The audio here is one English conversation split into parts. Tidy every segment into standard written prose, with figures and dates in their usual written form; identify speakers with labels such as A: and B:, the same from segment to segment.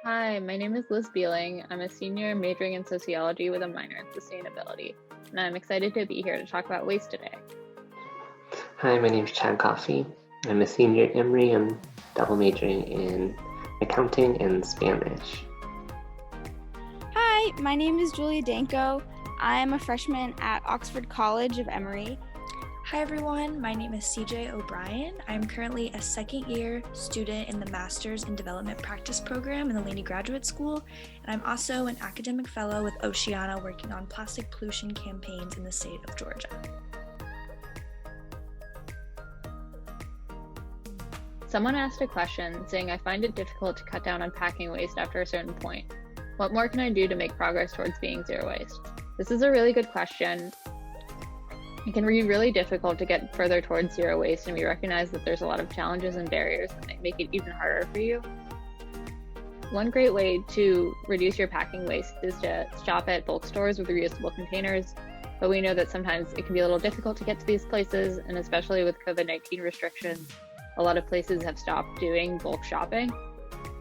A: Hi, my name is Liz Beeling. I'm a senior majoring in sociology with a minor in sustainability, and I'm excited to be here to talk about waste today.
B: Hi, my name is Chad Coffey. I'm a senior at Emory. I'm double majoring in accounting and Spanish.
C: Hi, my name is Julia Danko. I'm a freshman at Oxford College of Emory.
D: Hi everyone, my name is CJ O'Brien. I'm currently a second year student in the Masters in Development Practice program in the Laney Graduate School, and I'm also an academic fellow with Oceana working on plastic pollution campaigns in the state of Georgia.
A: Someone asked a question saying, I find it difficult to cut down on packing waste after a certain point. What more can I do to make progress towards being zero waste? This is a really good question. It can be really difficult to get further towards zero waste, and we recognize that there's a lot of challenges and barriers that make it even harder for you. One great way to reduce your packing waste is to shop at bulk stores with reusable containers, but we know that sometimes it can be a little difficult to get to these places, and especially with COVID-19 restrictions, a lot of places have stopped doing bulk shopping.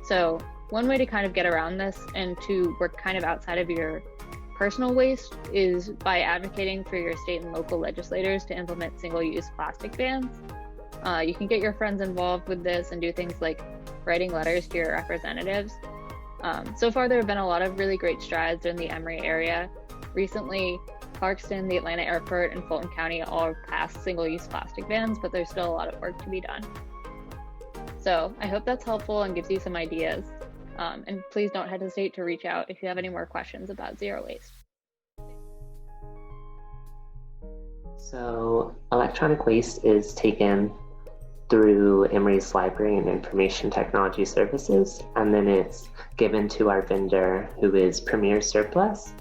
A: So one way to kind of get around this and to work kind of outside of your personal waste is by advocating for your state and local legislators to implement single-use plastic bans. You can get your friends involved with this and do things like writing letters to your representatives. So far, there have been a lot of really great strides in the Emory area. Recently, Clarkston, the Atlanta Airport, and Fulton County all passed single-use plastic bans, but there's still a lot of work to be done. So I hope that's helpful and gives you some ideas. And please don't hesitate to reach out if you have any more questions about zero waste.
B: So electronic waste is taken through Emory's Library and Information Technology Services, and then it's given to our vendor, who is Premier Surplus.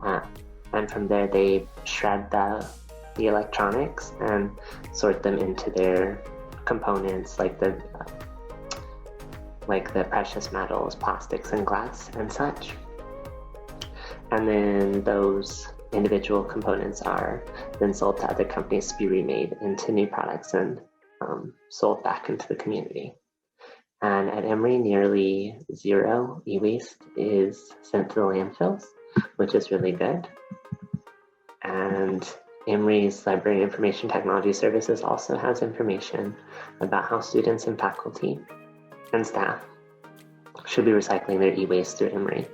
B: And from there, they shred the electronics and sort them into their components, like the precious metals, plastics, and glass, and such. And then those individual components are then sold to other companies to be remade into new products and sold back into the community. And at Emory, nearly zero e-waste is sent to the landfills, which is really good. And Emory's Library and Information Technology Services also has information about how students and faculty and staff should be recycling their e-waste through Emory.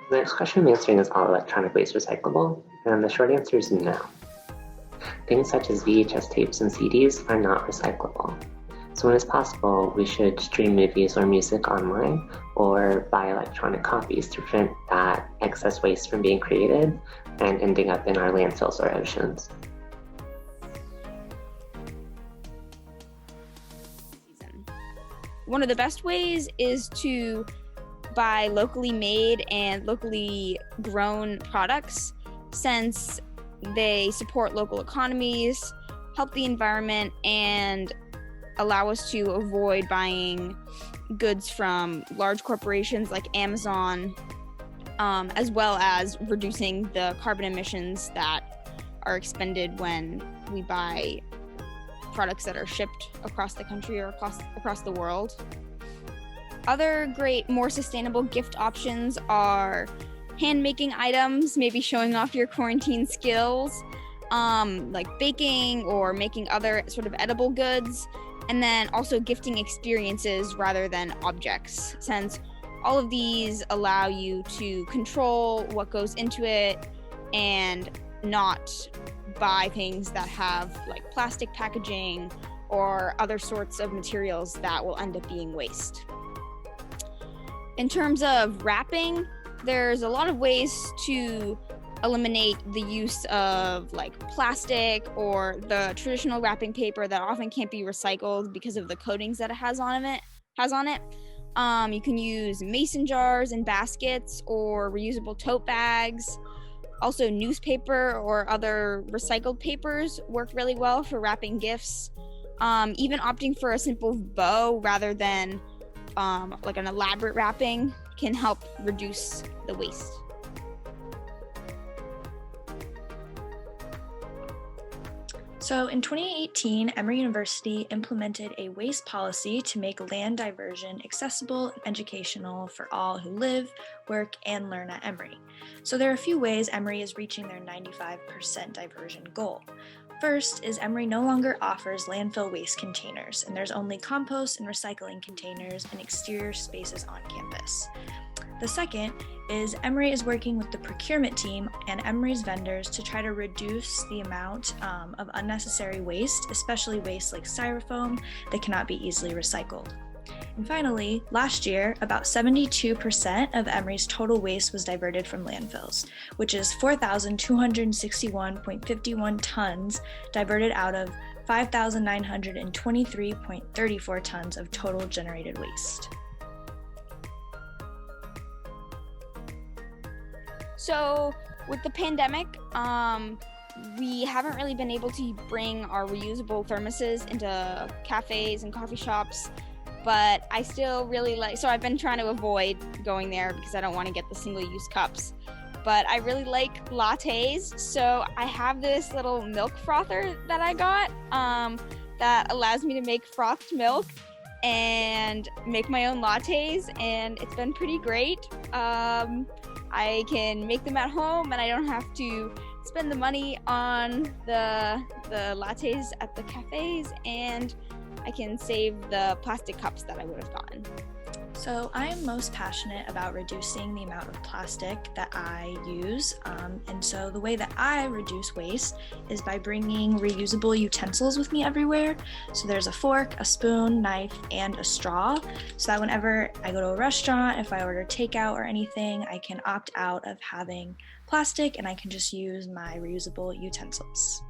B: The next question I'm answering is all electronic waste recyclable? And the short answer is no. Things such as VHS tapes and CDs are not recyclable. So when it's possible, we should stream movies or music online or buy electronic copies to prevent that excess waste from being created and ending up in our landfills or oceans.
C: One of the best ways is to buy locally made and locally grown products, since they support local economies, help the environment, and allow us to avoid buying goods from large corporations like Amazon, as well as reducing the carbon emissions that are expended when we buy products that are shipped across the country or across the world. Other great, more sustainable gift options are hand-making items, maybe showing off your quarantine skills, like baking or making other sort of edible goods, and then also gifting experiences rather than objects, since all of these allow you to control what goes into it and not buy things that have like plastic packaging or other sorts of materials that will end up being waste. In terms of wrapping, there's a lot of ways to eliminate the use of like plastic or the traditional wrapping paper that often can't be recycled because of the coatings that it has on it. You can use mason jars and baskets or reusable tote bags. Also, newspaper or other recycled papers work really well for wrapping gifts. Even opting for a simple bow rather than like an elaborate wrapping can help reduce the waste.
D: So in 2018, Emory University implemented a waste policy to make land diversion accessible and educational for all who live, work, and learn at Emory. So there are a few ways Emory is reaching their 95% diversion goal. First is Emory no longer offers landfill waste containers, and there's only compost and recycling containers in exterior spaces on campus. The second is Emory is working with the procurement team and Emory's vendors to try to reduce the amount of unnecessary waste, especially waste like styrofoam that cannot be easily recycled. And finally, last year, about 72% of Emory's total waste was diverted from landfills, which is 4,261.51 tons diverted out of 5,923.34 tons of total generated waste.
C: So with the pandemic, we haven't really been able to bring our reusable thermoses into cafes and coffee shops, but I still really so I've been trying to avoid going there because I don't want to get the single-use cups. But I really like lattes, so I have this little milk frother that I got that allows me to make frothed milk and make my own lattes, and it's been pretty great. I can make them at home and I don't have to spend the money on the lattes at the cafes, and I can save the plastic cups that I would have gotten.
D: So I am most passionate about reducing the amount of plastic that I use. And so the way that I reduce waste is by bringing reusable utensils with me everywhere. So there's a fork, a spoon, knife, and a straw. So that whenever I go to a restaurant, if I order takeout or anything, I can opt out of having plastic and I can just use my reusable utensils.